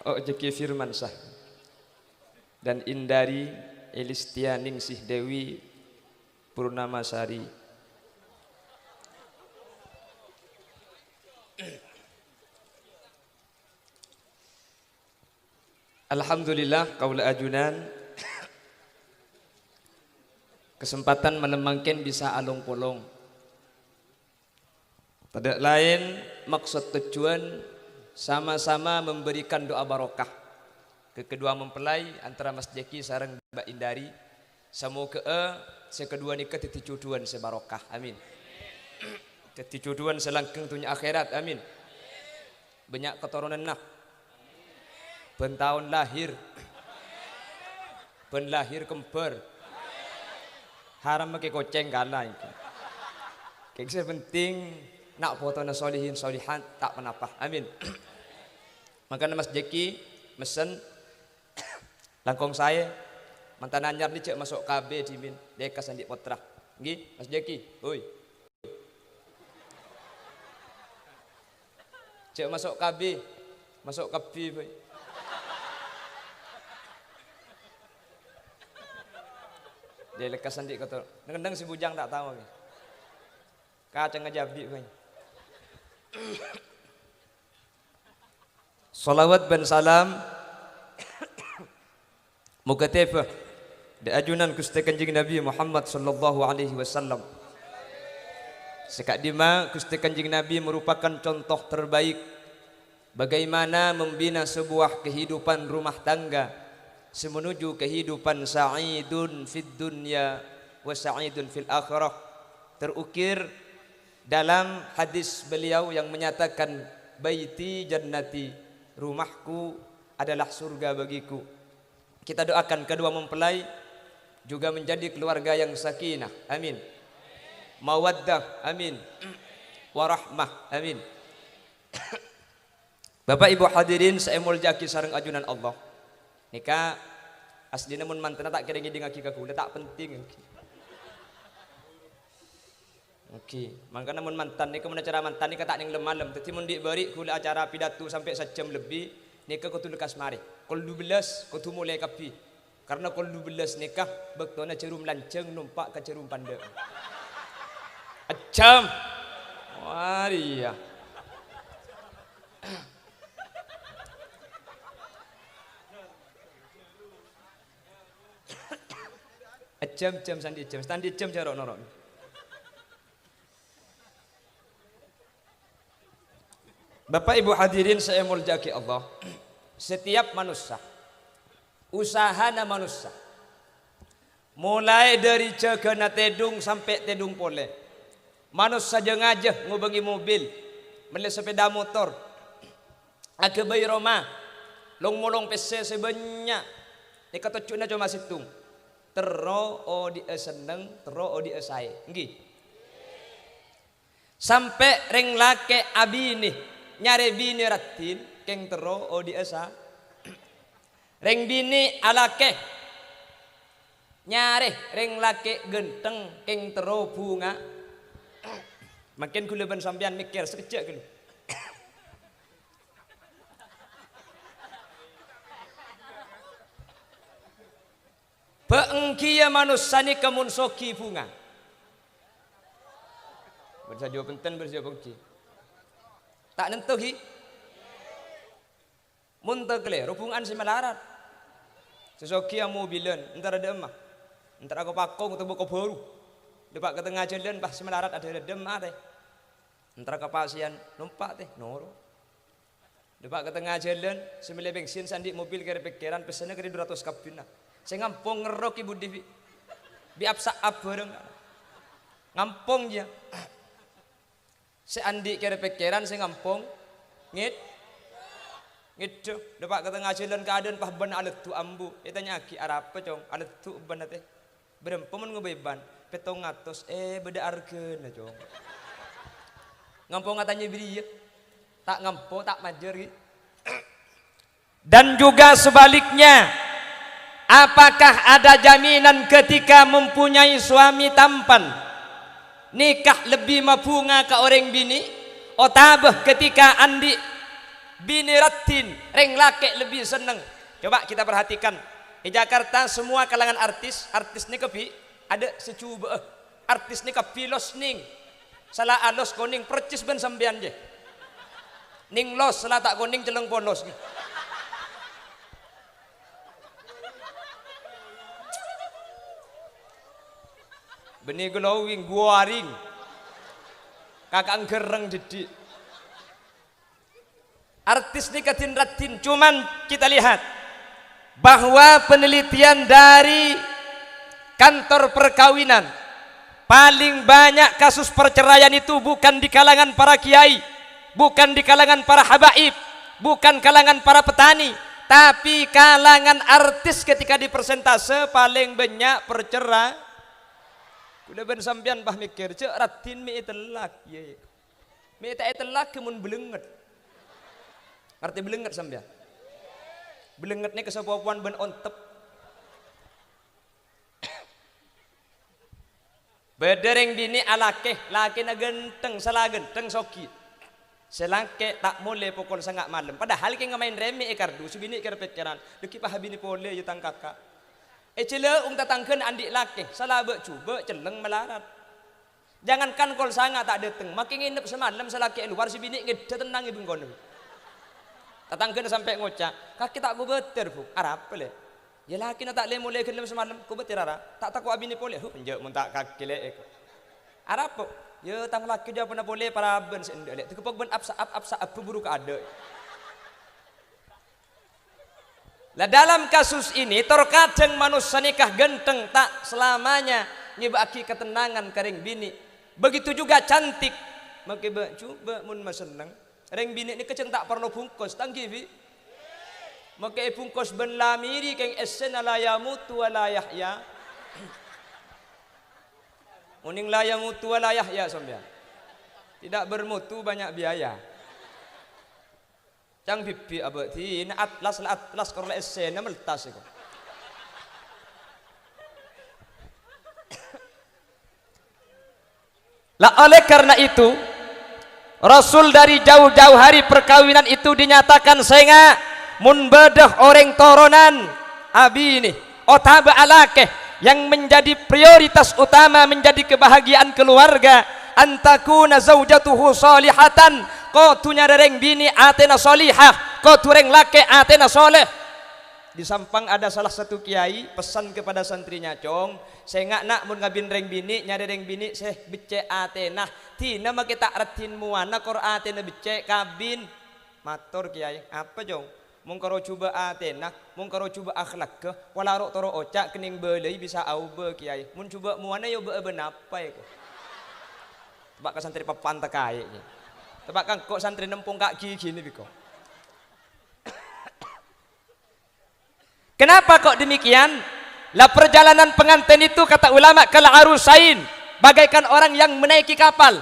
Ojeki Firmansyah dan Indari Elistianingsih Dewi Purnamasari. Alhamdulillah kaula ajunan kesempatan menemangkan bisa alung polong. Tidak lain maksud tujuan sama-sama memberikan doa barokah ke kedua mempelai antara Mas Jeki sareng Mbak Indari. Semoga sekedua nikah titi cuduan sebarokah. Amin. Titi cuduan selangkeng dunia akhirat. Amin. Banyak keturunan nak. Tahun lahir. Lahir kembar. Haram pakai koceng kalah itu. Kayak penting nak foto na solihin solihan tak menapa. Amin. Makanya Mas Jeki mesen langkong saya mantan anyar ni cek masuk KB dimin deka sandik potra. Nggih Mas Jeki, oi. Cek masuk KB, masuk KB boy. Dia lekas sandik kata, ngendang si bujang tak tahu ni. Kacang ngajabi boy. Salawat dan salam moga tefah di ajunan Gusti Kanjeng Nabi Muhammad sallallahu alaihi wasallam. Sekadima Gusti Kanjeng Nabi merupakan contoh terbaik bagaimana membina sebuah kehidupan rumah tangga semenuju kehidupan sa'idun fid dunya wa sa'idun fil akhirah. Terukir dalam hadis beliau yang menyatakan baiti jannati, rumahku adalah surga bagiku. Kita doakan kedua mempelai juga menjadi keluarga yang sakinah. Amin. Mawaddah. Amin. Warahmah. Amin. Bapak Ibu hadirin saya muljaki sareng ajunan Allah. Nikah asli namun mantena tak kira ngiding aki kaku, tak penting. Oke, maka namun mantan nikah mana cara mantan nikah tak ning malam. Tadi mun diberi kula acara pidato sampai 1 jam lebih nikah kudu lekas mari. Kul 12 kudu mulai kapi. Karena kul 12 nikah bektona cerum lanceng numpak ke cerum panda. Acam. Waria. Jam sandi jam jarok norok. Bapak Ibu hadirin saya muljaki Allah. Setiap manusia usahana manusia mulai dari cegana tedung sampai tedung pole. Manusia jengajah ngubengi mobil, beli sepeda motor, ake bayi Roma, long molong PC sebanyak. Ini kata cuna cuma situng. Tero o di seneng, tero o di saya. Nggih. Sampai reng lake abini nyare bini ratin keng tero o di esa. Reng bini alake nyare reng lake genteng keng tero bunga. Makin kuleban sampean mikir sekejap dulu. Peengkia manusia ni kemun soki bunga. Bersajo penten bersajo pengki. Tak nentuhi. Muntakle rupungan si melarat. Sesoki yang mobilan entar ada emah. Entar aku pakong atau buka baru. Depak ke tengah jalan pas si melarat ada demah teh. Entar kapasian numpak teh noro. Depak ke tengah jalan semile bensin sandik mobil kira pikiran pesannya kira 200 kabina. Saya ngampung ngerok ibu di biapsaap bareng ngampung dia saya andi kira pikiran saya ngampung gitu dapat ke tengah jalan keadaan pah ban alat tu ambu itanya aki arab apa cong alat tu ban teh berempa mun ngebeban petong ngatos beda arkeun cong ngampung katanya biri tak ngampung tak majer gitu. Dan juga sebaliknya, apakah ada jaminan ketika mempunyai suami tampan nikah lebih mabunga ke orang bini? Otabah ketika andi bini ratin, reng laki lebih seneng. Coba kita perhatikan di Jakarta semua kalangan artis ni kepi ada secuba artis ni kepilos ning salah alos koning percis ben sambian je ning los salah tak koning celeng polos benih glowing guaring kakak gereng jadi artis ni katin ratin. Cuman kita lihat bahwa penelitian dari kantor perkawinan paling banyak kasus perceraian itu bukan di kalangan para kiai, bukan di kalangan para habaib, bukan kalangan para petani, tapi kalangan artis. Ketika di persentase paling banyak perceraian. Udah ben sampean bah mikir cek ratin mi telak ye. Mi tak telak kemun belenget. Arti belenget sampean. Belenget ni kesepupuan ben ontep. Bedereng bini alake, laki na genteng, salah genteng soki. Selake tak boleh pukul sangat malam. Padahal kita main remi kardu, subini kira peceran. Deki pah bini pole jutang kakak. Cele tatangken andik laki, salah cuba celeng melarat. Jangankan kol sangat tak dateng, makin nginep semalam selaki luar subini ngeda tenang ibu kono. Tatangken sampai ngocak, kaki tak ku beter bu, arap le. Ya laki na tak le mulai kelem semalam, ku beter ara. Tak takut abini pole, penjak mun tak kaki le. Arap po, ya tang laki dia pernah pole para ben sendek le. Tekepok ben apsa buru ka ada. Lah dalam kasus ini terkadang manusia nikah genteng tak selamanya nyebaki ketenangan karing bini. Begitu juga cantik. Maka coba mun maseneng. Reng bini ni kecen tak perlu bungkus tangki bi. Maka bungkus ben lamiri keng esen la yamutu wa la yahya. Uning la yamutu wa la yahya sampean. Tidak bermutu banyak biaya. Cang bibi abati ini atlas korla esen meltas iku. Lah oleh karena itu Rasul dari jauh-jauh hari perkawinan itu dinyatakan sehingga mun bedah orang toronan abi ini otaba alake yang menjadi prioritas utama menjadi kebahagiaan keluarga antakuna zaujatuhu salihatan ko tunya dereng bini atena salihah ko tureng lake atena soleh. Di Sampang ada salah satu kiai pesan kepada santrinya, cong saya nak mun ngabin reng bini nyari reng bini seh becek atena tina make tak ratin muana kor atena becek kabin matur kiai apa cong mung karo coba atena mung karo coba akhlak ke wala ro toro ocak kening belei bisa au be kiai mun coba muana yo be benapa iku tebak ka santri papan takai tebak kang kok santri nempung kak gini biko. Kenapa kok demikian? Lah perjalanan pengantin itu kata ulama kal arusain bagaikan orang yang menaiki kapal.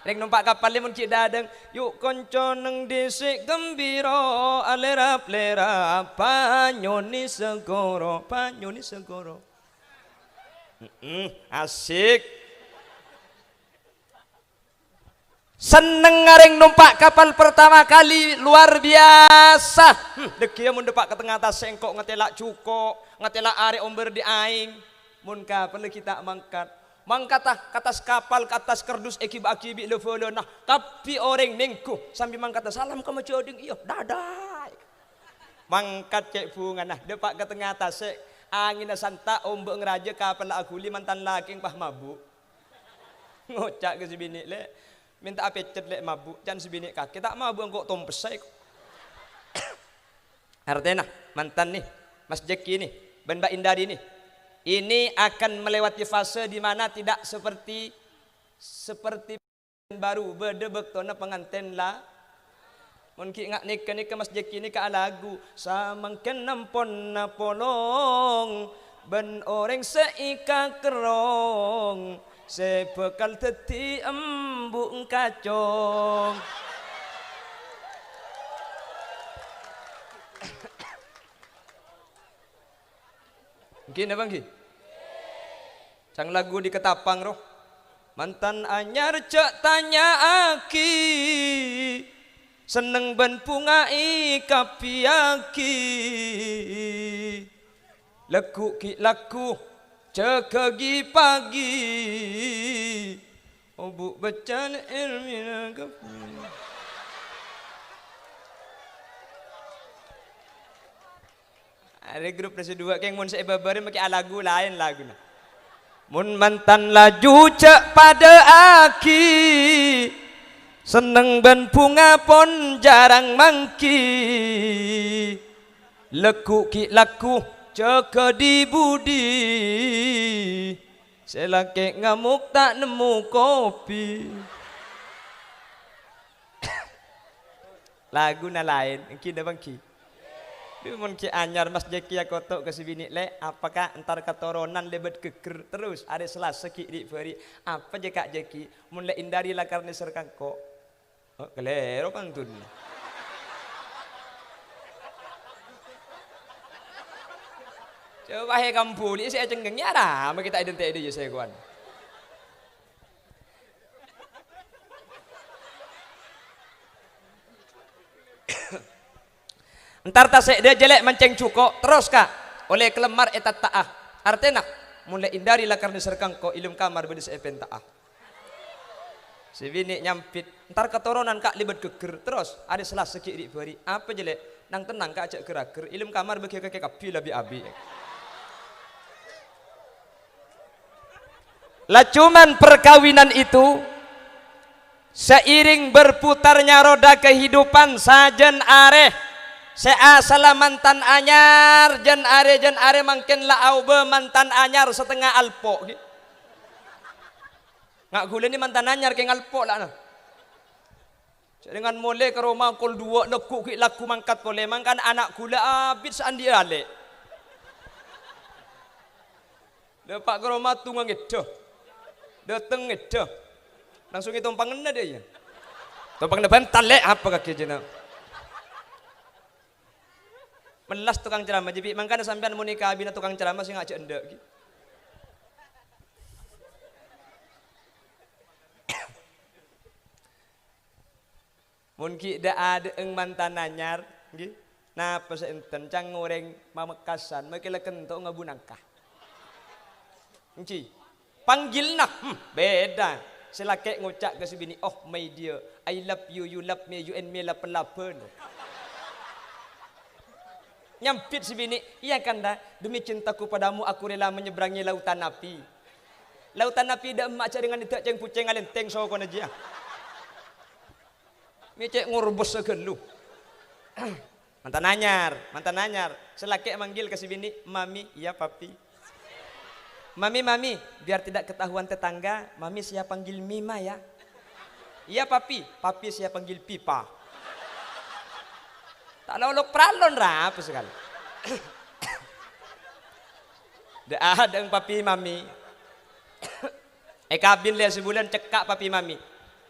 Reng numpak kapal li mun ki dadeng yuk konco neng disik gembira alerap-lerap panyoni segoro asik seneng ngareng numpak kapal pertama kali luar biasa. Dekia mun depak ke tengah atas sengkok ngetelak cuko ngetelak are omber di aing mun kapal kita mangkat katas kapal katas kerdus ekib-akibi lefolo nah tapi orang nengku sambil mangkat salam ke macoding iyo dadah mangkat cek bunga nah depak ke tengah atas angin santa ombe ngeraja kapal akuli mantan laki pah mabuk ngocak ke si bini le minta apecet lek mabuk jangan sebini kaki tak mabuk kok tompesai artinya mantan nih Mas Jeki nih Ben Mbak Indari nih ini akan melewati fase di mana tidak seperti baru berdebek tona pengantin lah mungkin ngak nikah Mas Jeki ini ke lagu samangken nampon napolong ben orang seika kerong sebekal teti embung kacong. Mungkin apa mungkin? Sang lagu di ketapang roh. Mantan anyar cek tanya aki seneng ben pungai kapiaki laku ki laku cekegi pagi obu bacan ilmina kapi. Ada grup nasi dua keng mun saya babare make lagu lain lagu nah. Mun mantan laju cek pada aki seneng ben bunga pon jarang mangki leku ki laku cek di budi selake ngamuk tak nemu kopi. Lagu na lain engki dah bangki mun ki anyar Mas Jeki kotok ke sibini le apakah entar ketoronan lebet keker terus ada selasa ki di feri apa je Kak Jeki mun le indari la karne serkang ko oh kelero pantun coba he kampuli saya cenggengnya dah kita identik dia saya kawan. Entar tasek dia jelek mancing cuko terus Kak oleh kelemar etat ta'ah artinya mulai indari lah karena serkang ko ilum kamar berdis epen ta'ah si bini nyampit entar keturunan Kak libet geger terus ada selah seki di bari apa jelek nang tenang Kak ajak gerak ilum kamar bagi kakek kapi lebih abi lah cuman perkawinan itu seiring berputarnya roda kehidupan sajen areh seasala mantan anyar jen are mangkin la aube mantan anyar setengah alpo ngak gula ni mantan anyar ke alpo lah nah. Dengan mole ke rumah kol dua lekuk ki laku mangkat pole mangkan anak gula abit sandi ale lepak ke rumah tunggang itu dateng itu langsung itu tumpang dia ya tumpang depan talek apa kaki jenah melas tukang ceramah jadi mangkana sampean mau nikah bina tukang ceramah sih ngajak endak gitu. Mungkin dah ada mantan anyar gitu. Nah pas enten cang ngoreng mamekasan makila kentok ngabunangkah. Enci panggil nah beda selake ngucak ke sibini oh my dear I love you you love me you and me lapen-lapen. Nyampit si bini, iya kan dah demi cintaku padamu aku rela menyeberangi lautan api. Lautan api dah emak cari dengan itu ceng puceng alenteng so kono aja. Mi cek ngurbus segelu. Mantan anyar. Selaki manggil ke si bini, mami, iya papi. Mami, biar tidak ketahuan tetangga, mami siap panggil Mima ya. Iya papi siap panggil Pipa. Tak lolok pralon apa sekali. Dah ada papi mami. Kabin lihat sebulan cekak papi mami.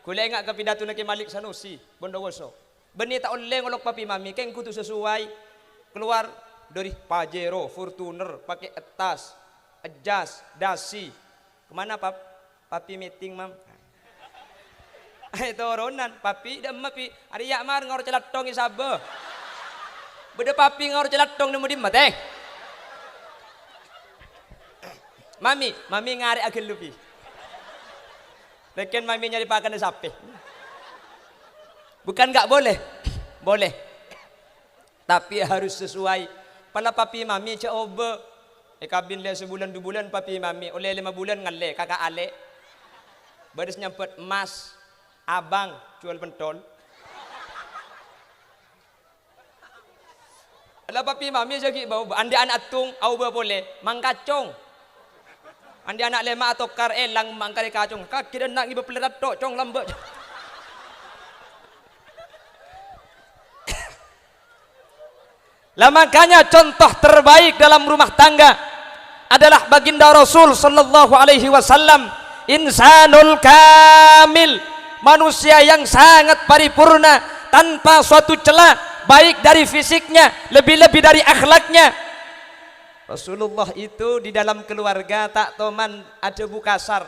Kule enggak ke pidato nak Malik Sanusi Bondowoso. Beni tak oleh ngolok papi mami. Keng kutu sesuai keluar dari Pajero, Fortuner, pakai etas, ejas, dasi. Kemana papi meeting mam? Itu oronan papi dah mapi. Hari yakmar ngor celat tong isabe. Beda papi ngor celat tong nemu di mate. Mami ngari agel lupi. Leken mami nyari pakan sapi. Bukan enggak boleh. Boleh. Tapi harus sesuai. Pala papi mami coba. Kabin le sebulan 2 bulan papi mami. Oleh 5 bulan ngale kakak ale. Baris nyampet emas. Abang jual pentol. Ala papi mami jagi bau andi anak tung au ba boleh mangkacong. Andi anak lema atau kar elang mangkari kacong. Kaki dan nak ibu pelerat tok cong lambat. Lah makanya contoh terbaik dalam rumah tangga adalah baginda Rasul sallallahu alaihi wasallam, insanul kamil, manusia yang sangat paripurna tanpa suatu celah baik dari fisiknya, lebih-lebih dari akhlaknya. Rasulullah itu di dalam keluarga tak toman ada bukasar.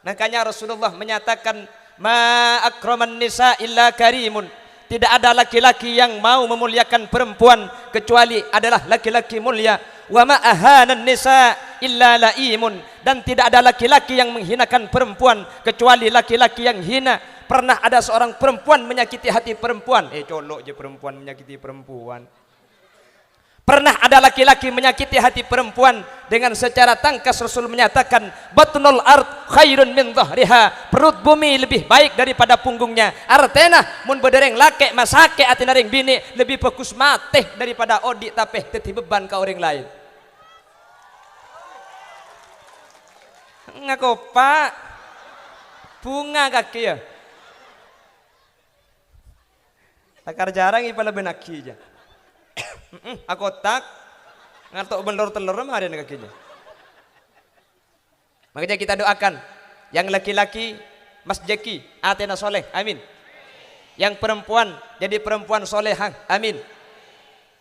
Makanya Rasulullah menyatakan ma akraman nisa illa karimun. Tidak ada laki-laki yang mau memuliakan perempuan kecuali adalah laki-laki mulia. Wa ma ahanan nisa illa laimun, dan tidak ada laki-laki yang menghinakan perempuan kecuali laki-laki yang hina. Pernah ada seorang perempuan menyakiti hati perempuan. Colok je perempuan menyakiti perempuan. Pernah ada laki-laki menyakiti hati perempuan dengan secara tangkas. Rasul menyatakan, batnul ard khairun min dhahriha, perut bumi lebih baik daripada punggungnya. Artena mun bedereng laki masake atina ring bini lebih bagus mateh daripada odik tapeh teti beban ka orang lain. Ngako pak bunga kaki ya takar jarang ipala benaki aja. Aku tak ngatok belur telur mah ada kakinya. Makanya kita doakan yang laki-laki Mas Jeki atena soleh, amin. Yang perempuan jadi perempuan solehah, amin.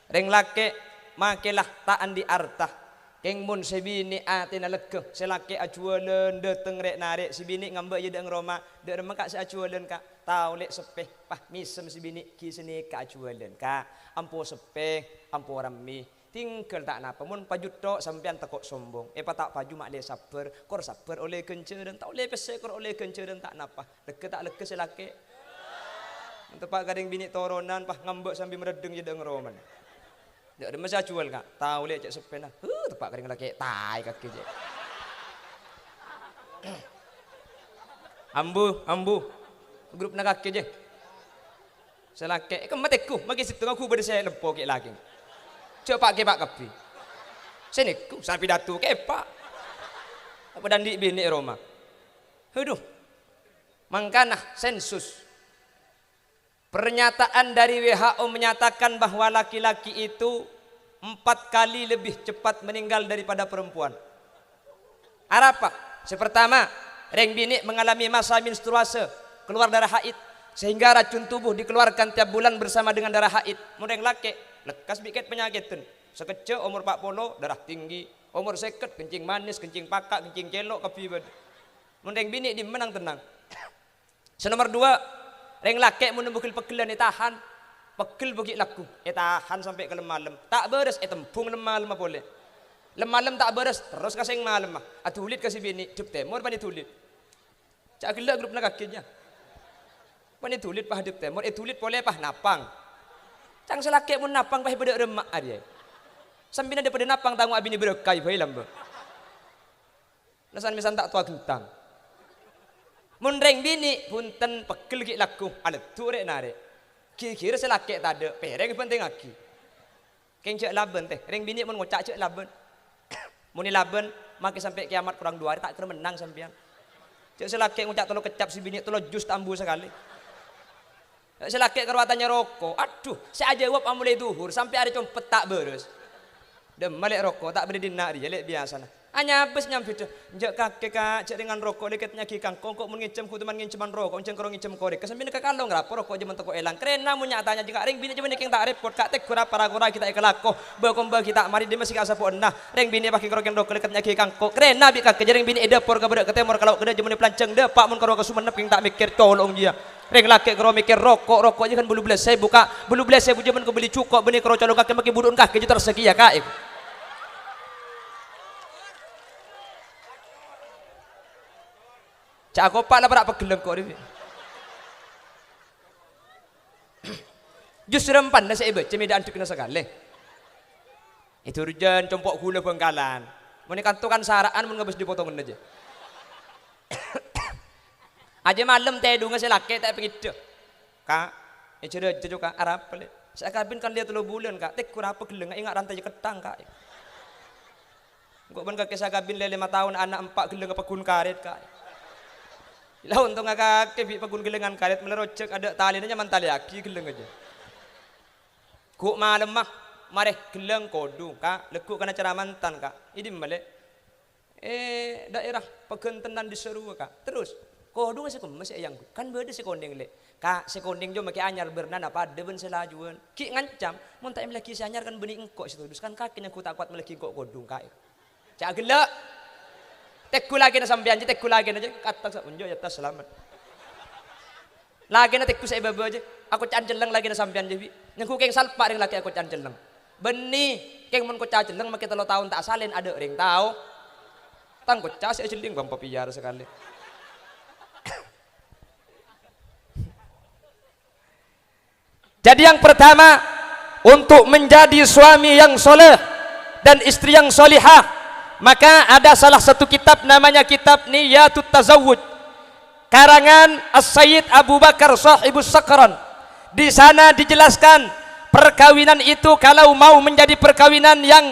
Reng laki makelah taan di artah. Keng mun sebini atena lekeh selaki acualen dateng rek narik si bini ngambek je deng Roma de remeng kak si acualen kak tau lek sepeh pah misem si bini ki sini kak acualen kak ampo sepeh ampo rami tinggal tak napa mun pajut tok sampean takok sombong tak paju mak le sabar kor sabar oleh kence dan tak oleh pese kor oleh kence dan tak napa leke tak leke selaki tepak gading bini toronan pah ngambek sambil meredeng je deng Roma. Dia ada masa jual kak, tahu lihat cek sepena, tepak kering lagi, tai kaki je. Ambu, grup nak kaki je. Selake, kemateku, magi situ aku bersih lempo ke lagi. Coba ke pak kapi. Sini ku, sampai datu ke pak. Apa dandi bini Roma. Aduh, mangkana sensus. Pernyataan dari WHO menyatakan bahwa laki-laki itu 4 kali lebih cepat meninggal daripada perempuan. Apa? Sepertama, reng bini mengalami masa menstruasi, keluar darah haid, sehingga racun tubuh dikeluarkan tiap bulan bersama dengan darah haid. Mureng laki, lekas bikin penyakit. Sekecil umur 40 darah tinggi, umur seket kencing manis, kencing pakak, kencing celok, kepi. Mureng bini di menang tenang. Senomor 2, reng laki menembukil pekelan tahan pekel bagi laku tahan sampai ke lemah tak beres tempung lemah boleh lemah tak beres terus kasih malam atulit kasih bini jep temur pani tulit cak gila grup nak kakinya pani tulit pah jep temur tulit boleh pah napang cang selaki mun napang pah beda remak dia sambil ada pada napang tamu abini berkai pah lambe nasan misan tak tua gentang mun reng bini punten pekel ki laku alet turek nare kira selake tak ada pereng penting aki keng cek laben teh reng bini mun ngocak cek laben muni laben maki sampai kiamat kurang 2 hari tak kena menang sampean cek selake ngocak tolo kecap si bini tolo jus tambu sekali selake kerwatannya rokok aduh saya aja wap amulai duhur sampai ada compet tak beres dem malek rokok tak beri dinak dia lek biasa nah hanya habis nyampe tu njak kakek kak cek dengan rokok dekatnya kikang kok mengicem ku teman ngiceman rokok enceng korong ngicem korek kesambil ke kalong rapo rokok jaman toko elang karena mun nyatanya jika ring bini jaman king tak repot kak tek kura para kita ikelako bakomba kita mari dia masih kasapo enah ring bini pakai korong rokok dekatnya kikang kok karena bi kakek ring bini edapor ka bedak ketemor kalau kena jaman pelanceng depak mun karo ka sumenep king tak mikir tolong dia ring laki karo mikir rokok aja kan bulu belas saya buka bulu belas saya jaman ko beli cukok benih karo calon kakek maki budun kakek juta tersegi ya kak cak aku pak lah berak pegelem kok ini. Justru rempan nasi ibu cemidaan tu kena sekali. Itu rujan compok gula Bengkalan. Mau kantongan saraan mau ngebes dipotongin aja. Aja malam teh dunga selake tak begitu. Kak, cerita juga Arab pelik. Saya kabin kan dia 3 bulan kak. Tek kurang pegelem ingat rantai ketang kak. Kok ben kakek saya kabin 5 tahun anak 4 geleng apa kun karet kak. Lah untung agak kebi pagun gelengan karet melerocek ada tali nyaman tali aki geleng aja. Ku malam mah mare geleng kodu kak lekuk kana cara mantan kak. Ini male daerah pegentenan diseru kak. Terus kodu masih ayang kan beda sekondeng le. Kak sekondeng jo make anyar bernan apa deben selajuan. Ki ngancam mun tak laki si anyar kan bening engkok situ. Dus kan kakinya ku tak kuat melaki engkok kodu kak. Cak gelek tekku lagi na sampean tekku lagi aja kata sa unjo ya tas selamat Lagi na tikku sa iba aja. Aku canceleng lagi na sampean jadi. Yang keng salpa ring laki aku canceleng. Beni keng mun ko canceleng makita lo tahun tak salin ada ring tahu. Tang ko cas celing bang papiyar sekali. Jadi yang pertama untuk menjadi suami yang soleh dan istri yang solihah, maka ada salah satu kitab namanya kitab Niyatut Tazawwuj karangan As-Sayyid Abu Bakar Shahibus Sakran. Di sana dijelaskan perkawinan itu kalau mau menjadi perkawinan yang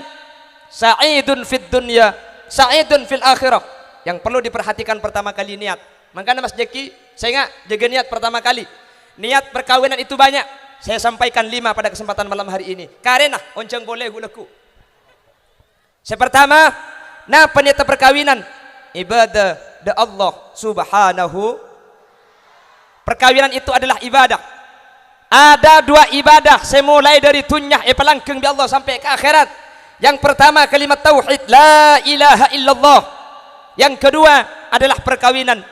sa'idun fid dunya, sa'idun fil akhirah, yang perlu diperhatikan pertama kali niat. Makanya Mas Jeki, saya ingat jaga niat pertama kali. Niat perkawinan itu banyak. Saya sampaikan 5 pada kesempatan malam hari ini. Karena onceng boleh gulaku. Pertama, nah niat perkawinan ibadah de Allah Subhanahu. Perkawinan itu adalah ibadah. Ada 2 ibadah semulai dari dunyah pelangkeng di Allah sampai ke akhirat. Yang pertama kalimat tauhid la ilaha illallah. Yang kedua adalah perkawinan.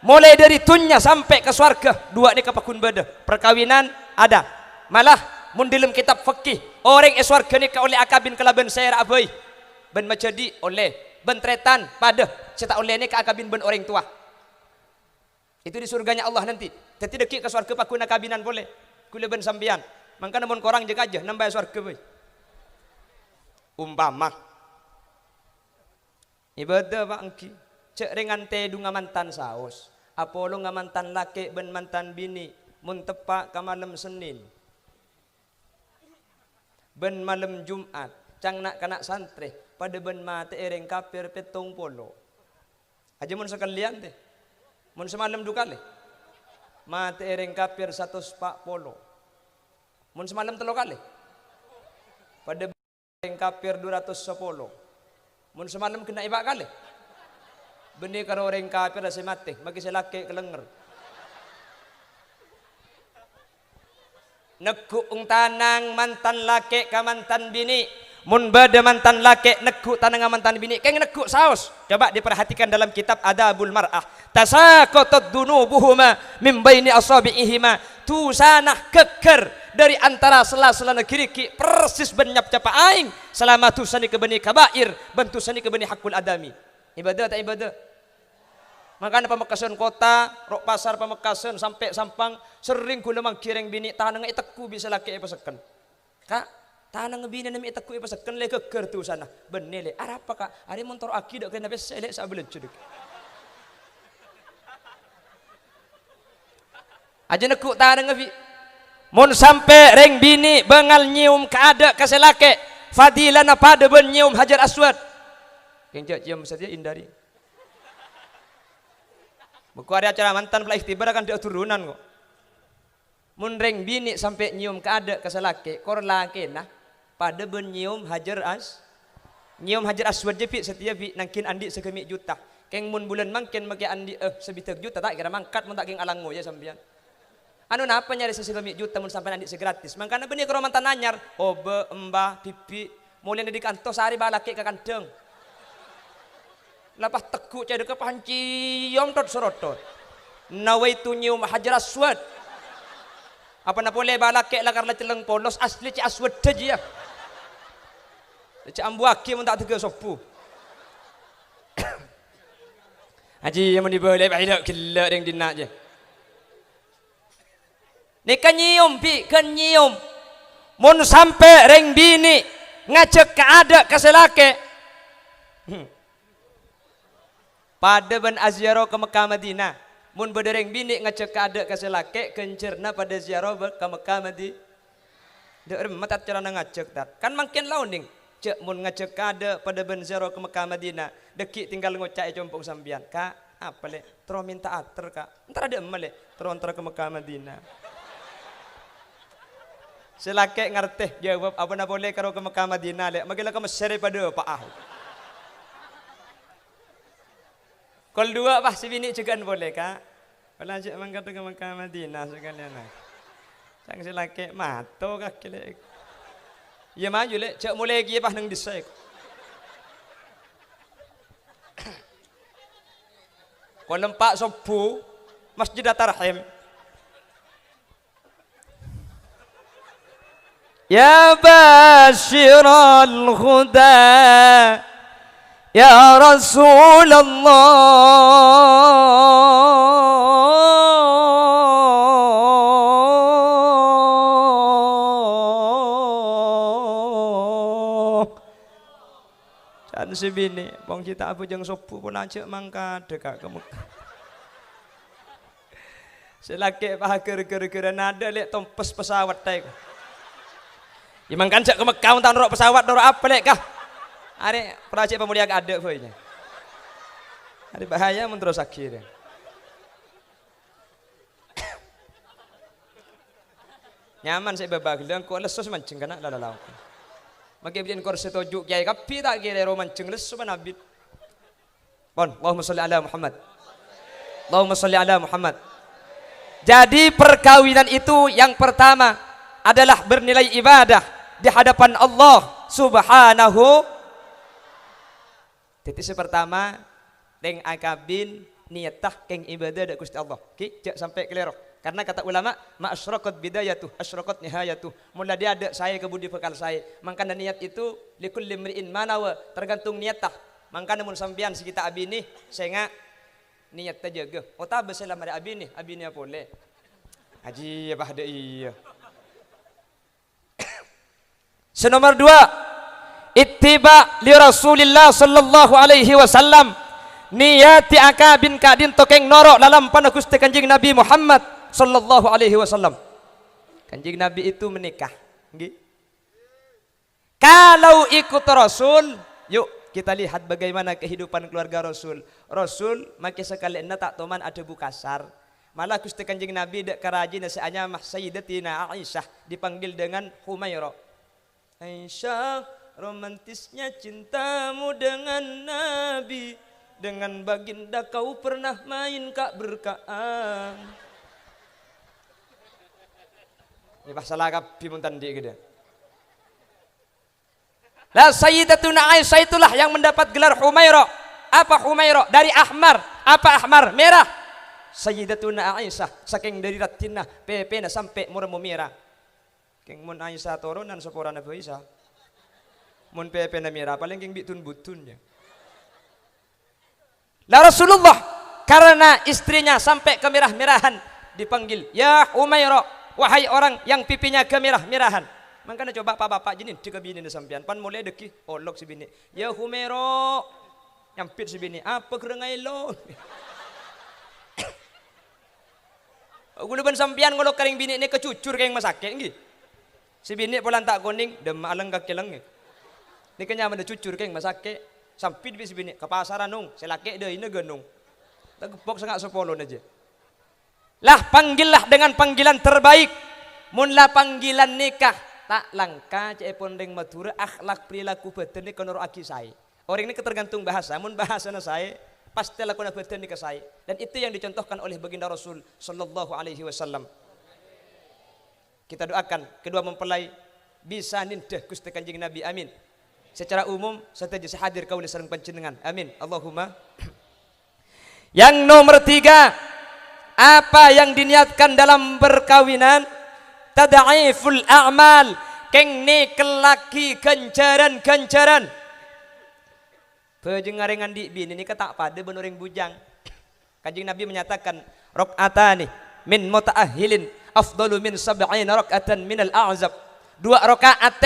Mulai dari dunyah sampai ke surga. 2 ni kapakun beda. Perkawinan ada. Malah mun dalam kitab fikih orang surga ni ka oleh akabin kelaban saya abai. Ben macadi oleh bentretan pada cetak oleh ni ka akabin ben orang tua. Itu di surganya Allah nanti. Tapi deki ke surga pakun akabinan boleh. Kula ben sambian. Mangka namun korang jaga aja nambah surga boy. Umpama ibadah bangki cek ringan te du ngamantan saos. Apolo ngamantan laki ben mantan bini mun tepak ka malam Senin. Ben malam Jumat cang nak kanak santri pada ben mate ereng kafir petong polo aja mun sekalian teh mun semalam dua kali mate ereng kafir 140 mun semalam 3 kali pada ereng kafir 210 mun semalam kena iba kali benih karo ereng kafir asa mate magi selake kelenger nekuk tanang mantan laki ka mantan bini mun bade mantan laki nekuk tanang mantan bini keng nekuk saos. Coba diperhatikan dalam kitab Adabul Mar'ah tasaqatat dunubuhuma min baini asabi'ihima tu sanah keker dari antara sela-sela negeri persis benyap capa aing selama tu sani ke beni kabair bentu sani ke beni hakul adami. Ibadah tak ibadah? Makanya Pamekasan kota, rok pasar Pamekasan sampai Sampang sering kula mangkireng bini tanang iteku bisa laki ipaseken. Kak, tanang bini nami iteku ipaseken le keker tu sana. Benele, ara apa kak? Ari motor aki dak kena bes elek sabelet cedek. Aja nekuk tanang bi. Mun sampai reng bini bengal nyium kaada kaselake. Fadilana pada ben nyium Hajar Aswad. Keng cium saja indari. Buku ada acara mantan pula ikhtibar akan dia turunan kok. Mun reng bini sampai nyium kaada kaselake kor laki nah pada ben nyium Hajar Aswad jepi setiap bi nangkin andi sekemi juta. Keng mun bulan mangkin make andi sebitek juta tak kira mangkat mun tak keng alango ya sampean. Anu napa nyari sekemi juta mun sampai andi segratis. Mangkana benih karo mantan anyar obe embah pipi mulai di kantor sehari balaki ke kandeng. Lepas tekuk cai deke panciom tot sorotot. Nawaitu nyium Hajar Aswad. Apa na boleh balake lakar la celeng polos asli ci aswad aja ya. Ci ambuaki mun tak tega sopu. Haji yang boleh bailak killa deng dinak je. Ni kan nyium pi kan nyium. Mun sampai reng bini ngajak kaada kaselake. Pada ben aziarah ke Mekah Madinah mun bedereng bini ngecek ada kaselake kencerna pada ziarah ke Mekah Madinah de matat carana ngacek tar kan makin launing cek mun ngecek ada pada ben ziarah ke Mekah Madinah deki tinggal ngocak compong sambian kak apa le tro minta ater kak entar ada emale tro antar ke Mekah Madinah selake ngerteh jawab apa na boleh karo ke Mekah Madinah le magila ka mesere pada paah. Kol 2 bah si bini cegan boleh kak. Kalau ajak mangkat ke Mekah Madinah sekalian nak. Sang si laki mato kak kile. Ya maju le cek mulai lagi bah nang disai. Kau nampak sopu Masjid Tarhim. Ya basyiral huda ya Rasulullah. Dan sebini wong kita abu jeng sopu pun aja mangka dekat ke Mekah. Selaki pakai gara-gara nada lek tompes pesawat teh. Imang kan ke Mekah untuk norok pesawat norok apa lek kah? Are proyek pemulia ada boynya. Ada bahaya mun terus akhirnya. Nyaman saya babag lang ko lesos mancing kana lalalaw. Magibin ko sa tojuk kiai kapi tak kira romancing lesos manabit. Bon, Allahumma sholli ala Muhammad. Allahumma sholli ala Muhammad. Jadi perkawinan itu yang pertama adalah bernilai ibadah di hadapan Allah Subhanahu. Titik pertama teng akabin niatah keng ibadah dak Gusti Allah. Ki jak sampai kelero. Karena kata ulama ma asyraqat bidayatuh asyraqat nihayatuh. Mula dia ada saya ke budi bekal saya. Mangkana niat itu likulli mri'in manawa tergantung niatah. Mangkana mun sampean si kita abini senga niat terjaga. Ota beselam ada abini apa boleh. Haji apa ada iya. Senomor 2 ittiba li Rasulillah sallallahu alaihi wasallam. Niyati akabin kadin tokeng norok dalam pana Gusti Kanjeng Nabi Muhammad sallallahu alaihi wasallam. Kanjeng Nabi itu menikah, nggih. Kalau ikut Rasul, yuk kita lihat bagaimana kehidupan keluarga Rasul. Rasul make sekali tak toman ada bukasar. Malah Gusti Kanjeng Nabi dek karaji nasianya mah Sayyidatina Aisyah dipanggil dengan Humairah. Aisyah, romantisnya cintamu dengan Nabi. Dengan baginda kau pernah main kak berkaan. Ini masalah kapi muntan dia gitu. Lah Sayyidatuna Aisyah itulah yang mendapat gelar Humairah. Apa Humairah? Dari ahmar. Apa ahmar? Merah. Sayyidatuna Aisyah saking dari ratina pepe na sampai murmu merah. Keng mun Aisyah turunan sepora Nabi Isa. Mun pepe na merah paling keng bitun butunnya. Lah Rasulullah karena istrinya sampai kemerah-merahan dipanggil ya Humairah, wahai orang yang pipinya kemerah-merahan. Makanya coba bapak jenin jika bini sampean pan mulai deki olok si bini. Ya Humairah nyampit si bini apa kerengai lo. Guluban sampean ngolok karing bini ini kecucur kayak masake nggih. Si bini polan tak kuning dem aleng kaki lengi. Ini kenya mana cucur kayak masake. Sampai di sini ke pasaran nung, selaki deh ini genung, tegepok sangat sepolon aja. Lah panggillah dengan panggilan terbaik, munlah panggilan nikah tak langka cepon deng matura akhlak perilaku batin ni konor aki saya. Orang ini ketergantung bahasa, mun bahasa na saya pasti lakukan batin ni ke saya. Dan itu yang dicontohkan oleh baginda Rasul sallallahu alaihi wasallam. Kita doakan kedua mempelai bisa nindah Gusti Kanjeng Nabi, amin. Secara umum saya hadir kau sareng panjenengan. Amin. Allahumma. Yang nomor 3, apa yang diniatkan dalam perkawinan? Tad'iful a'mal. Keng nikel laki kencaran-kencaran. Pejengarengan di bini ini ketak pada benoreng bujang. Kanjeng Nabi menyatakan rakaatani min muta'ahhilin afdalu min sab'ina rakaatan min al-a'zab. 2 rakaat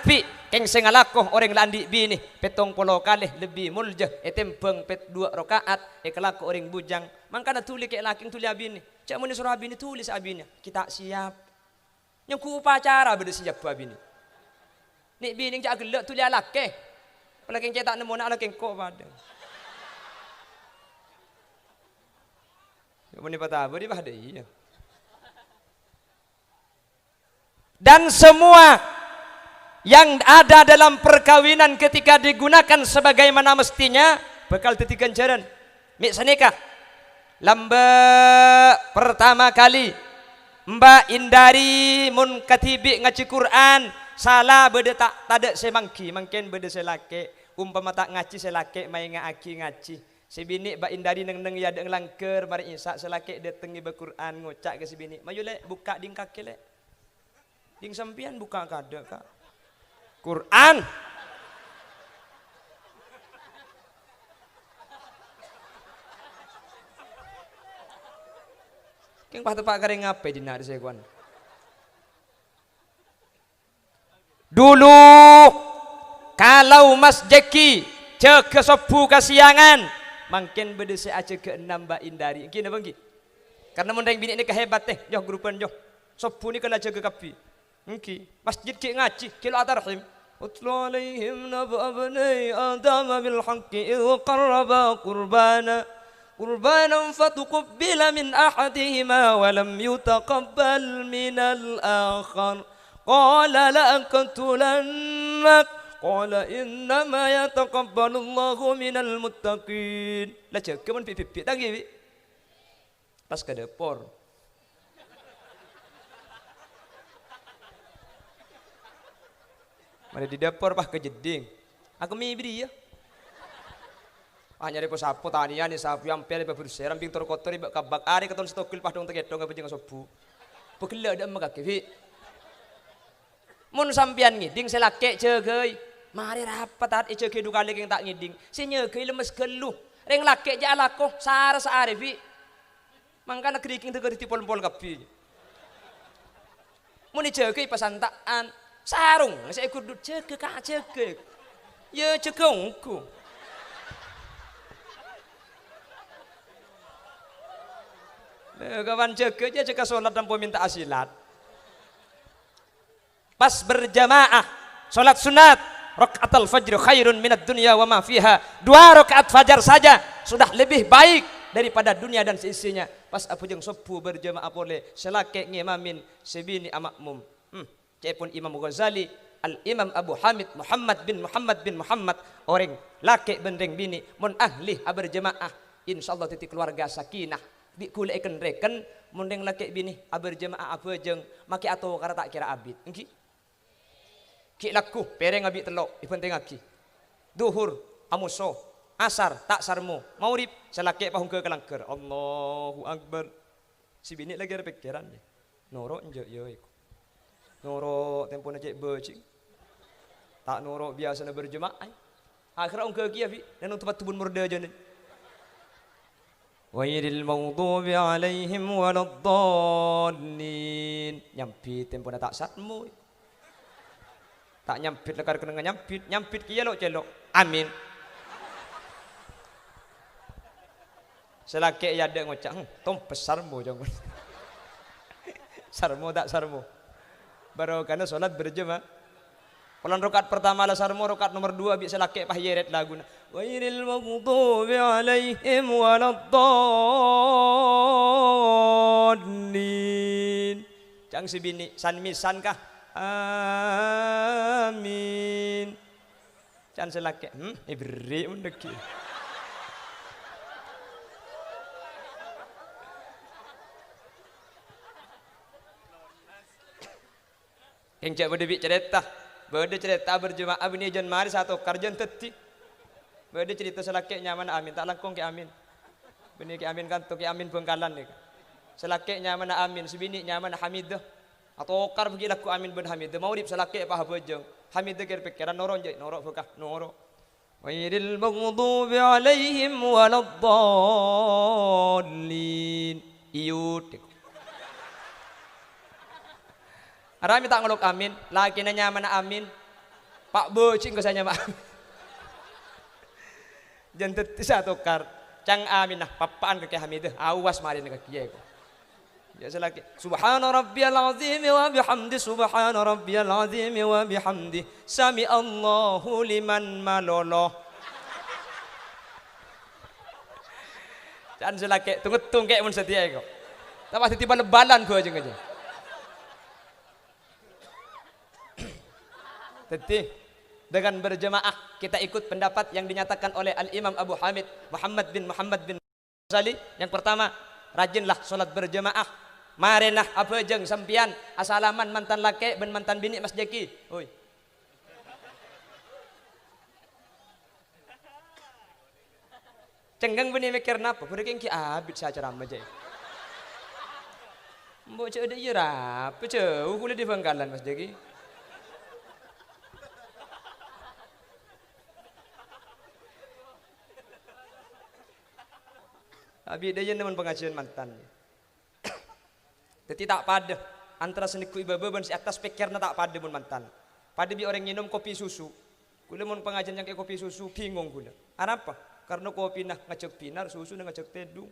pi keng sengalakoh orang landi bini petong polo kalih lebih muljah etempeng pet 2 rakaat ekelako orang bujang. Mangkana tuli ke laking tuli abini cak muni surah abini tulis abinya kita siap yang ku upacara beda siap abini nik bini cak gelek tuli alake palaking cetak nemu nak laking kok padang muni patah beri pada iya. Dan semua yang ada dalam perkawinan ketika digunakan sebagaimana mestinya bakal dadi ganjaran. Mik sanikah lamba pertama kali Mbak Indari mun katibi ngaji Quran salah beda tak tada semangki mungkin beda selake umpama tak ngaji selake mai ngaaki ngaji sibini Mbak Indari neng ya deng langker mari isa selake datengi be Quran ngocak ke sibini mayu lek buka ding kaki lek Ding sampian buka kada kak. Quran. King pak kering ngape di nari sekuan. Dulu kalau Mas Jeki cek ke sopu kasiangan, makin berdesi aja ke 6 Mbak Indari. Gini bang, karena mundang bini ini kehebat teh, joh grupan joh. Sopu ni kena jaga kapi. Mungkin masjid ki ngaji, kilo atarhim. Utlu alaihim naba abnai Adam bil haqqi idh qarraba قربانا فتقبل من أحدهما ولم يتقبل من الآخر قال لأقتلنك قال إنما يتقبل الله من المتقين. Lah cek kemen pipi tangi pas ke depor. Mari di depor pas ke jeding. Aku mibri ya. Hanya dari sapu tanian ni sapu yang pere berusia ramping terkotor ibak kabak ari keton stokil pas dong tegedong apa jangan sopu. Pegel ada emak kevi. Mun sampian ngiding selake cegei. Mari rapat tat cegei dua kali yang tak ngiding. Si nyegei lemes geluh. Reng lake ja alako sar saare vi. Mangkana kriking teu di pol-pol kapi. Mun cegei pasantaan sarung saya kudu cegei ka cegei. Ya cegongku. Kawan jaga aja jaga sholat dan minta asilat. Pas berjamaah sholat sunat rakaatul fajr khairun minad dunya wa ma fiha. 2 rakaat fajar saja sudah lebih baik daripada dunia dan seisinya. Pas apa jeung sopu berjamaah boleh selake ngimamin sebini amakmum. Cepun Imam Ghazali, Al Imam Abu Hamid Muhammad bin Muhammad orang laki bendeng bini mun ahli berjamaah insyaallah titik keluarga sakinah. Bi kula eken reken mundeng laki bini berjamaah apa jeung make atau kara tak kira abid engki ki laku pereng abi telok ipenting aki duhur amuso asar tak sarmu maurib selaki pahung ke kelangker Allahu akbar si bini lagi ada pikiran deh noro nje yo iku noro tempo na cek becing tak noro biasa na berjamaah akhirnya ongke ki abi dan untuk tubun murda aja nih Wairil maghdubi alaihim waladdallin. Nyampit tempo na tak satmu. Tak nyampit lekar kena nyampit kiye lo celok. Amin. Selake ya ada ngocak, tom besarmu jangan. Sarmu tak sarmu. Baru karena solat berjamaah. Pulang rakaat pertama lah sarmu, rakaat nomor 2 bi selake pah yeret laguna. Wairil maghdubi alaihim waladdallin. Cang si bini san misan kah? Amin. Cang selake, ibri undeki. Yang cak berde cerita berjemaah bini jan mari satu karjan teti. Berde cerita selake nyaman amin tak langkong ke amin. Bini ke amin kan tu ke amin Bengkalan ni. Selake nyaman amin si bini nyaman hamidah. Atau kar pergi laku amin ben hamidah mau dip selake apa bejeng. Hamidah kira pikiran noron je norok fekah noro. Wairil maghdubi alaihim waladdallin. Iut. Arami tak ngelok amin, laki na nyaman na amin. Pak bocing ko sa nyaman. Jantet satu kar, cang amin nah papaan ke Hamidah, awas mari na kakiye ko. Ya selaki, subhana rabbiyal azim wa bihamdi subhana rabbiyal azim wa bihamdi sami Allahu liman malolo. Cang selaki tunggu kayak mun setia ko. Tapi tiba lebalan ko aja aja. Teti dengan berjemaah kita ikut pendapat yang dinyatakan oleh Al-Imam Abu Hamid Muhammad bin Ghazali. Yang pertama, rajinlah solat berjemaah. Marilah apa jeng sampian asalaman mantan laki ben mantan bini Mas Jeki. Oi. Cenggang bini mikir napa? Beriking ki abid sa ceramah je. Mbok cek ada iya apa jauh kuliah di Bangkalan Mas Jeki. Abi dia nemen pengajian mantan. Jadi tak pada antara seniku ibaban si atas pikirnya tak pada mun mantan. Pada bi orang minum kopi susu. Kula mun pengajian yang kayak kopi susu bingung kula. Apa? Karena kopi nah ngajak pinar, susu nah ngajak tedung.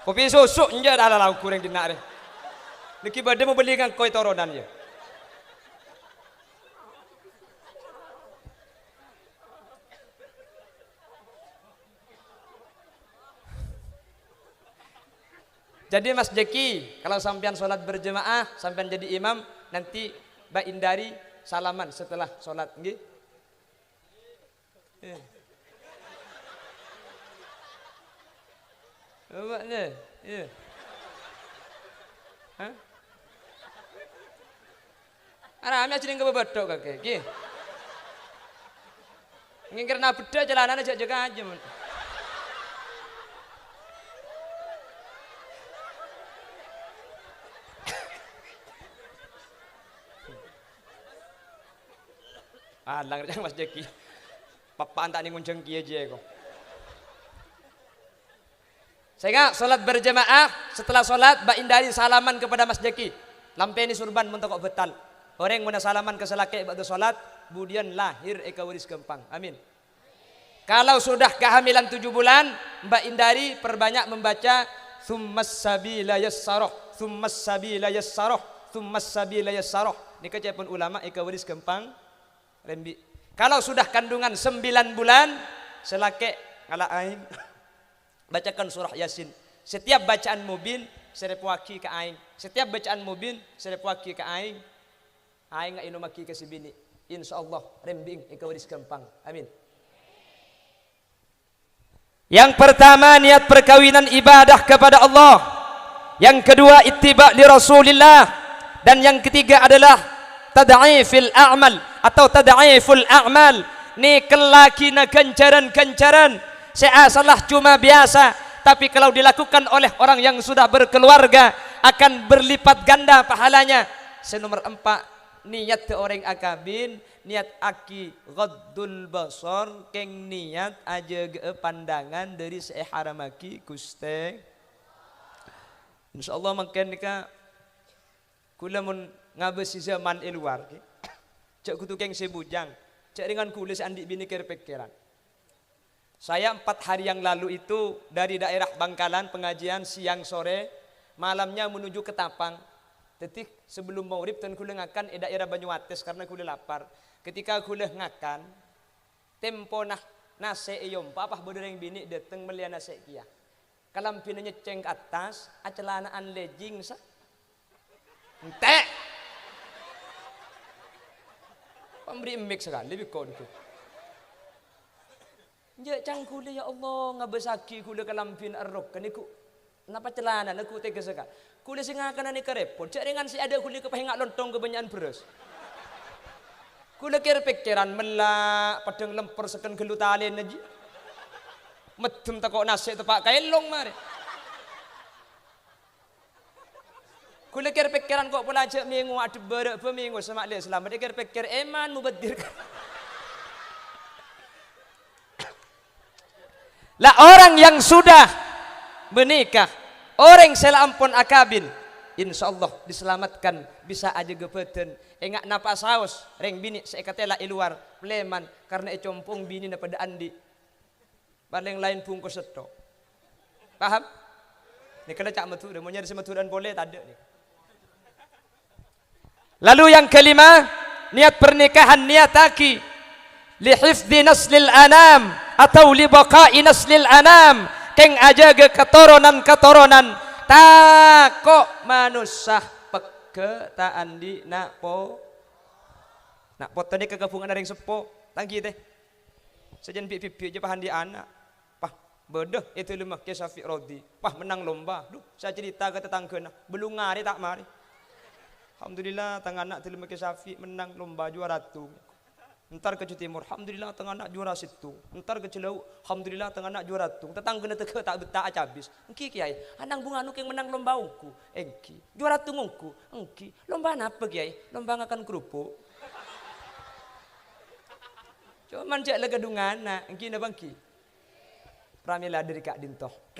Kopi susu nya ada lauk kurang dinak deh. Niki badhe mau beli kan koi toronan ya. Jadi Mas Jeki, kalau sampean sholat berjemaah, sampean jadi imam, nanti Mbak Indari salaman setelah sholat, nggih? Mbaknya, iya. Hah? Arame aja ning kebebedok kakek, nggih. Ngingkirna beda jalanan aja jaga aja. Alang rejang Mas Jeki. Papaan tak ning ngunceng kiye aja kok. Sehingga sholat berjamaah, setelah sholat Mbak Indari salaman kepada Mas Jeki. Lampeni surban mentok betal. Orang yang salaman ke selake pada sholat, kemudian lahir eka waris gempang. Amin. Kalau sudah kehamilan 7 bulan, Mbak Indari perbanyak membaca tsummas sabila yassarah, tsummas sabila yassarah, tsummas sabila yassarah. Ini kecapun ulama eka waris gempang rembi. Kalau sudah kandungan 9 bulan, selake ngala aing bacakan surah Yasin. Setiap bacaan mubin serep waki ke aing. Setiap bacaan mubin serep waki ke aing. Aing nggak inomaki ke si bini. Insyaallah rembing eka waris gampang. Amin. Yang pertama niat perkawinan ibadah kepada Allah. Yang kedua ittiba li Rasulillah. Dan yang ketiga adalah tad'ifil a'mal atau tad'iful a'mal. Ni kelaki na ganjaran-ganjaran salah cuma biasa, tapi kalau dilakukan oleh orang yang sudah berkeluarga akan berlipat ganda pahalanya. Senomor 4, niat te orang akabin, niat aki ghaddul basar, keng niat aja pandangan dari seharamaki Gusti. Insyaallah makin nika kula mun ngabesi zaman luar ki. Cek kutu keng sebujang, cek dengan kulis andi bini pikiran. Saya 4 hari yang lalu itu dari daerah Bangkalan pengajian siang sore, malamnya menuju ke Tapang. Detik sebelum maurib dan kula ngakan daerah Banyuates karena kula lapar. Ketika kula ngakan, tempo nah nase eyom papah bodereng bini dateng melia nase kia. Kalampina nyeceng ke atas, acelanaan legging sa. Ente. Pemberi mik sekali biko dikit. Ya cangkule ya Allah ngabesaki kula kalampin erok kaniku napa celana aku tega sekali kula sing ngakan ani kerepot cek dengan si ada kula kepahingak lontong kebanyakan beres kula kira pikiran melak padang lemper seken gelu talen aja medem takok nasi tepak kailong mari kula kira pikiran kok pula cek minggu ada berek minggu semak le selamat dia kira pikir eman mubadir. Lah orang yang sudah menikah, orang selampun akabin, insyaallah diselamatkan bisa aja gepeten. Engak napa saus, reng bini seekatela iluar, pleman karena ecompong bini na pada andi. Paling lain bungkus setok. Paham? Ini kena cak metu, mau nyari semeturan boleh tak ada nih. Lalu yang kelima, niat pernikahan niataki lihifdzi naslil anam atau li baqa'i naslil anam keng ajaga keturunan-keturunan takok manusah peke ta andi nak po tadi kegabungan ada yang sepo tangki teh sejen pipi aja pahan di anak pah bodoh itu lemah ke Syafiq Rodi pah menang lomba duh saya cerita ke tetangga belum ngari tak mari alhamdulillah tang anak tu lemah ke Syafiq menang lomba juara tu Ntar ke timur, alhamdulillah tengah nak juara situ. Ntar ke Cilau, alhamdulillah tengah nak juara tu. Tetangga teke tak betah habis. Engki kiai, anang bunga nuk yang menang lomba ungku. Engki, juara tu ngungku. Engki, lomba apa kiai? Lomba ngakan kerupuk. Cuman cek lega dungana, engki na bangki. Pramila dari Kak Dintoh.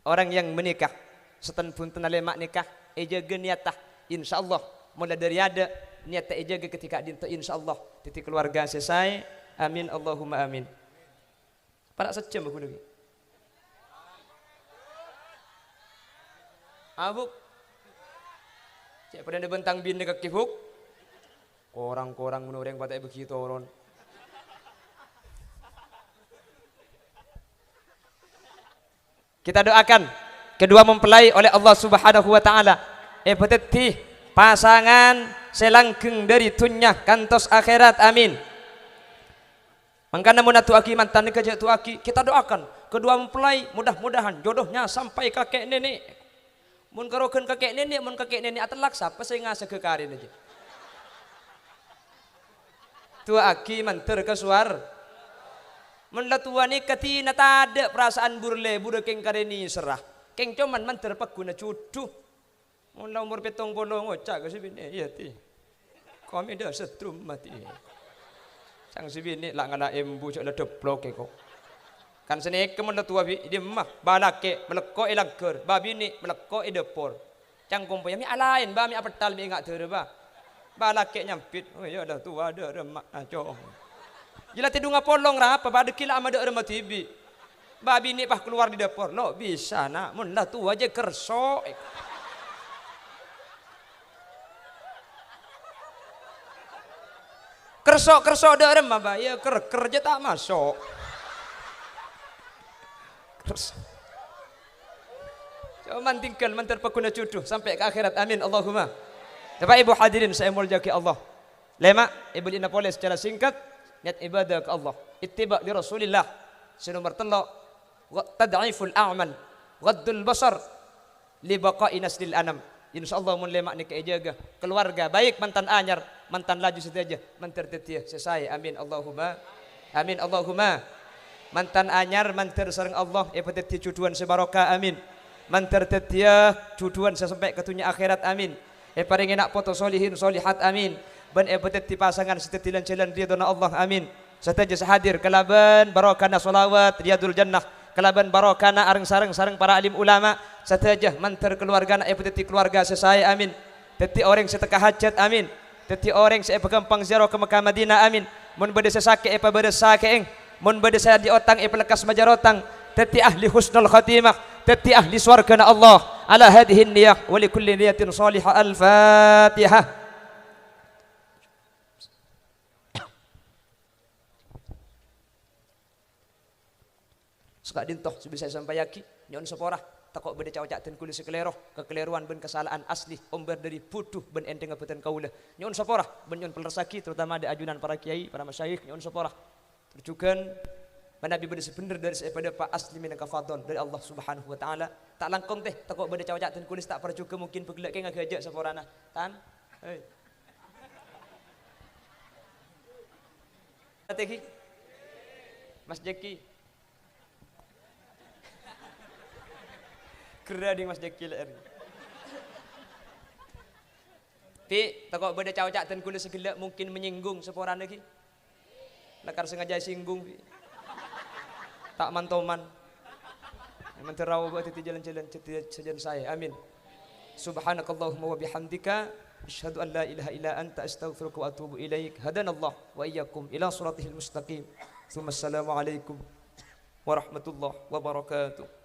Orang yang menikah, setan pun tenalemak nikah, ejaga niatah, insyaallah mulai dari ada niat ejaga ketika dinto insyaallah titik keluarga selesai. Amin Allahumma amin. Para secem aku lagi. Abuk. Cek pada bentang bin dekat kifuk. Korang-korang menureng patai begitu orang. Kita doakan kedua mempelai oleh Allah Subhanahu wa taala. Peteti pasangan selangkeng dari dunia kantos akhirat amin. Mangkana mun atuaki mantan kerja tuaki kita doakan kedua mempelai mudah-mudahan jodohnya sampai kakek nenek. Mun karokeun kakek nenek atelak sapa saya ngasa ke karin aja. Tuaki manter ke suar. Mun latua ni katina tada perasaan burle budak keng kareni serah. Keng cuman manter paguna cucu. Mun umur 70 ngocak ke sibini iya ti. Kami dah setrum mati. Sang sibini lak ngana embu cak ledeplok ke kok. Kan sene kemun tua bi dia mah balake meleko ilangker babi ni meleko idepor. Cang kumpuy mi alain ba mi apetal mi ngak tere ba. Balake nyampit. Oh ya dah tua ada remak aco. Jila tidung ngapolong ra apa bade kila ama de remat tibi. Babi ni pah keluar di depor. Lo bisa nak mun lah tua aja kerso. Kerso ada remah bah, ya kerja tak masuk. Kerso. Cuman tinggal mentar pekuna cucu sampai ke akhirat. Amin Allahumma. Bapak Ibu hadirin saya muliakan Allah. Lema Ibu Inapolis secara singkat niat ibadah ke Allah. Ittiba li Rasulillah. Senomor telok tad'iful a'mal ghaddul basar li baqa'i naslil anam. Insyaallah mun lemak ni kejaga keluarga baik mantan anyar mantan laju saja mantar tetia selesai amin Allahumma amin Allahumma mantan anyar mantar sareng Allah epateti cuduan sebarokah amin mantar tetia cuduan sampai ke dunia akhirat amin paring enak foto solihin solihat amin ban epateti pasangan setetilan jalan ridhona Allah amin sateja hadir kalaban barokana solawat riyadul jannah kalaban barokana areng sareng para alim ulama sateja mantar keluarga epateti keluarga selesai amin teti orang seteka hajat amin teti orang saya pegampang ziarah ke Mekah Madinah amin mun bade sesake epa bade sakeeng mun bade saya di otang epa lekas majarotang teti ahli husnul khatimah teti ahli swargana Allah ala hadhihi niyah wa li kulli niyatin salihah al-fatihah. Sekak dintoh sebisa sampai yaki nyon seporah takok beda cawacak ten kulis sekeleroh kekeliruan ben kesalahan asli omber dari putuh ben endeng ngabetan kaula nyon seporah ben nyon pelersaki terutama ada ajunan para kiai para masyayikh nyon seporah terjugan Nabi beda sebener dari daripada pak asli minaka fadl dari Allah Subhanahu wa taala tak langkong teh takok beda cawacak ten kulis tak perjuga mungkin pegelek ke ngajak seporana tan hei Teki Mas Jeki kera di Mas Jeki lari. Pi, takok beda cawacak dan kulit segelak mungkin menyinggung seporan lagi. Lekar sengaja singgung. Pi. Tak mantoman. Menterau buat itu jalan-jalan sejalan saya. Amin. Subhanakallahumma wa bihamdika asyhadu an la ilaha illa anta astaghfiruka wa atubu ilaik. Hadanallah wa iyyakum ila siratihil mustaqim. Assalamualaikum warahmatullahi wabarakatuh.